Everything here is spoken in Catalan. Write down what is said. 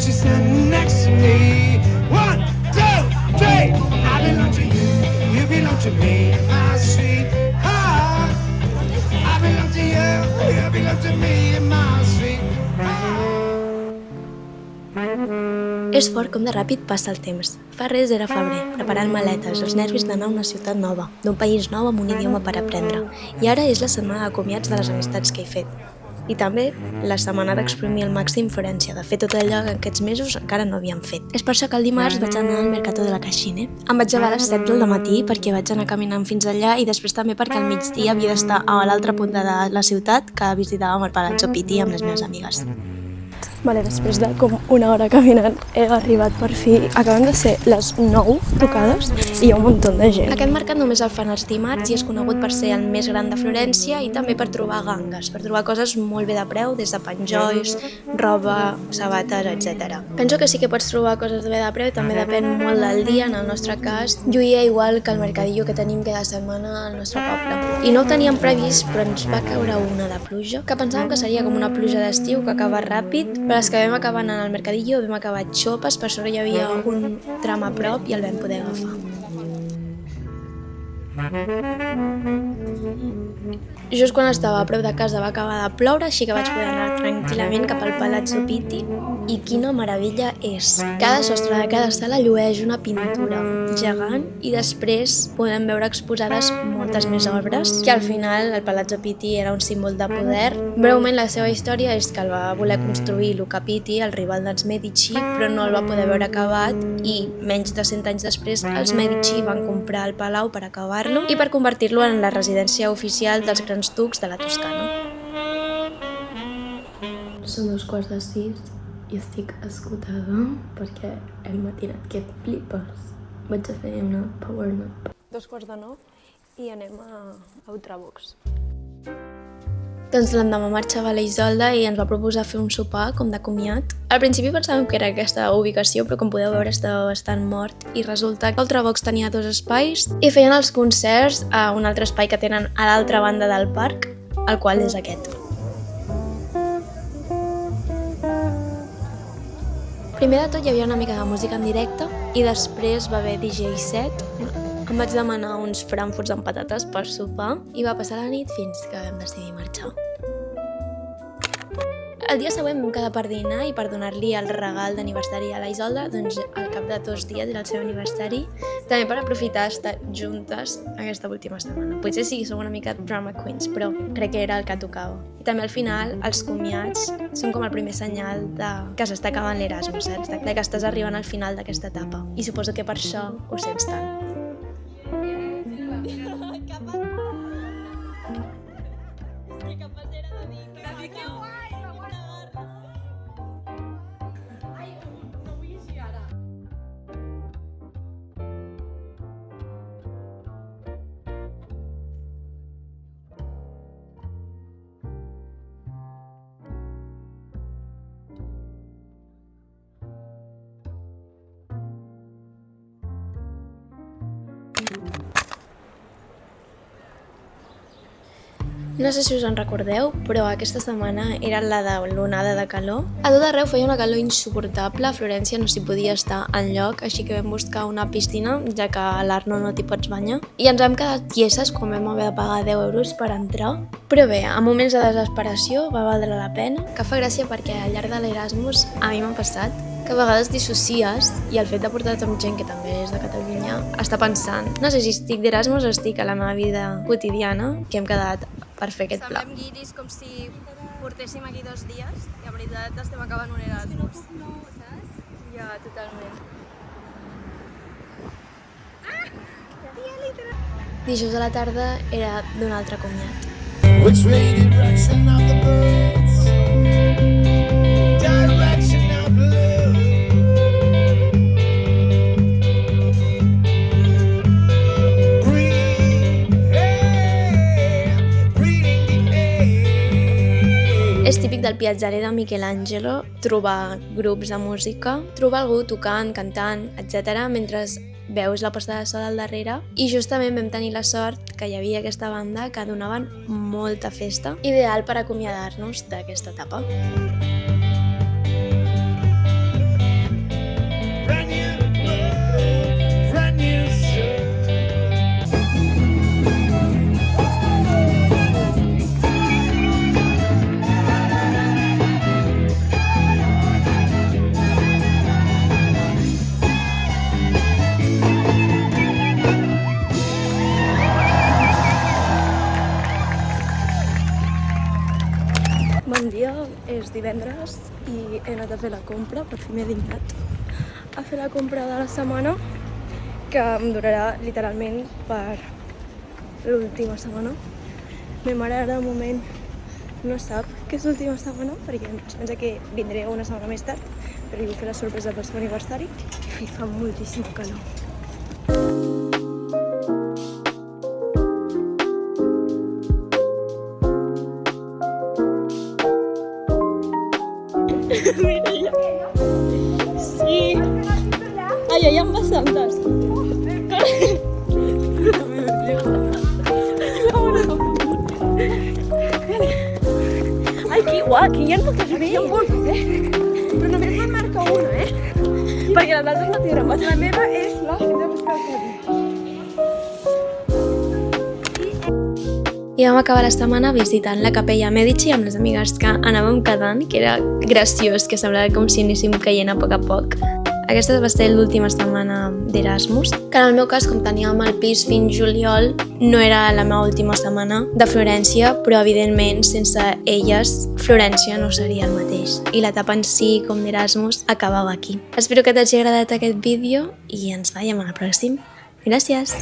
you standing next to me. 1, 2, 3. I belong to you, you belong to me, my sweetheart. I belong to you, you belong to me, my sweetheart. És fort com de ràpid passa el temps. Fa res era febrer, preparant maletes, els nervis d'anar a una ciutat nova, d'un país nou amb un idioma per aprendre. I ara és la setmana de comiats de les amistats que he fet. I també la setmana d'exprimir al màxim Florència, de fer tot allò que aquests mesos encara no havíem fet. És per això que el dimarts vaig anar al Mercato de la Caixine. Em vaig llevar a les 7 del matí perquè vaig anar caminant fins allà i després també perquè al migdia havia d'estar a l'altra punta de la ciutat que visitàvem el Palazzo Pitti amb les meves amigues. Vale, després de com una hora caminant he arribat per fi. Acaben de ser les 9 tocades i hi ha un munt de gent. Aquest mercat només el fan els dimarts i és conegut per ser el més gran de Florència i també per trobar gangues, per trobar coses molt bé de preu, des de penjolls, roba, sabates, etc. Penso que sí que pots trobar coses bé de preu i també depèn molt del dia. En el nostre cas, lluïa igual que el mercadillo que tenim cada setmana al nostre poble. I no ho teníem previst, però ens va caure una de pluja, que pensàvem que seria com una pluja d'estiu que acaba ràpid, però les que vam acabar anant al mercadillo vam acabar xopes, per sobre hi havia un tram a prop i el vam poder agafar. Just quan estava a prop de casa va acabar de ploure, així que vaig poder anar tranquil·lament cap al Palazzo Pitti. I quina meravella és! Cada sostre de cada sala llueix una pintura gegant i després podem veure exposades moltes més obres, que al final el Palazzo Pitti era un símbol de poder. Breument, la seva història és que el va voler construir Luca Pitti, el rival dels Medici, però no el va poder veure acabat i menys de 100 anys després els Medici van comprar el palau per acabar-lo i per convertir-lo en la residència oficial dels grans ducs de la Toscana. Són 2:15 i estic esgotada perquè hem matinat que flipes. Vaig a fer una power nap. 8:45 i anem a Ultravox. Doncs l'endemà marxava la Isolda i ens va proposar fer un sopar com de comiat. Al principi pensàvem que era aquesta ubicació, però com podeu veure estava bastant mort i resulta que Ultravox tenia 2 espais i feien els concerts a un altre espai que tenen a l'altra banda del parc, el qual és aquest. Primer de tot hi havia una mica de música en directe i després va haver DJ set. Em vaig demanar uns frankfurts amb patates per sopar i va passar la nit fins que vam decidir marxar. El dia següent vam quedar per dinar i per donar-li el regal d'aniversari a la Isolda, doncs al cap de 2 dies era el seu aniversari, també per aprofitar d'estar juntes aquesta última setmana. Potser sí que som una mica drama queens, però crec que era el que tocava. I també al final els comiats són com el primer senyal de que s'està acabant l'Erasmus, saps? De que estàs arribant al final d'aquesta etapa. I suposo que per això ho sents tant. No sé si us en recordeu, però aquesta setmana era la de l'onada de calor. A tot arreu feia una calor insuportable, a Florència no s'hi podia estar enlloc, així que vam buscar una piscina, ja que a l'Arno no t'hi pots banyar. I ens vam quedar tieses quan vam haver de pagar 10 euros per entrar. Però bé, en moments de desesperació va valdre la pena, que fa gràcia perquè al llarg de l'Erasmus a mi m'ha passat que a vegades dissocies i el fet de portar amb gent que també és de Catalunya està pensant, no sé si estic d'Erasmus o estic a la meva vida quotidiana, que hem quedat per fer aquest pla. Semblem guiris com si portéssim aquí 2 dies i en veritat estem acabant un Erasmus. És que no puc no, saps? Ja, totalment. Dijous a la tarda era d'un altre comiat. Which way direction of the birds? Direction of love. És típic del Piazzale de Michelangelo trobar grups de música, trobar algú tocant, cantant, etc. mentre veus la posta de sol al darrere. I justament vam tenir la sort que hi havia aquesta banda que donaven molta festa, ideal per acomiadar-nos d'aquesta etapa. és divendres i he anat a fer la compra, per fi m'he dignat a fer la compra de la setmana, que em durarà literalment per l'última setmana. Ma mare ara de moment no sap que és l'última setmana perquè es pensa que vindré una setmana més tard, però li vull fer la sorpresa pel seu aniversari i fa moltíssim calor. Mira ja. Sí. Ai, allà em bastantes. Ai, que guai, que hi ha moltes bé. Hi ha moltes, però només me'n marca una, perquè les altres no tenen más. La meva és la de buscar el codi. I vam acabar la setmana visitant la Capella Mèdici amb les amigues que anàvem quedant, que era graciós, que semblava com si anéssim caient a poc. Aquesta va ser l'última setmana d'Erasmus, que en el meu cas, com teníem el pis fins juliol, no era la meva última setmana de Florència, però evidentment sense elles Florència no seria el mateix. I l'etapa en si, com d'Erasmus, acabava aquí. Espero que t'hagi agradat aquest vídeo i ens veiem al pròxim. Gràcies!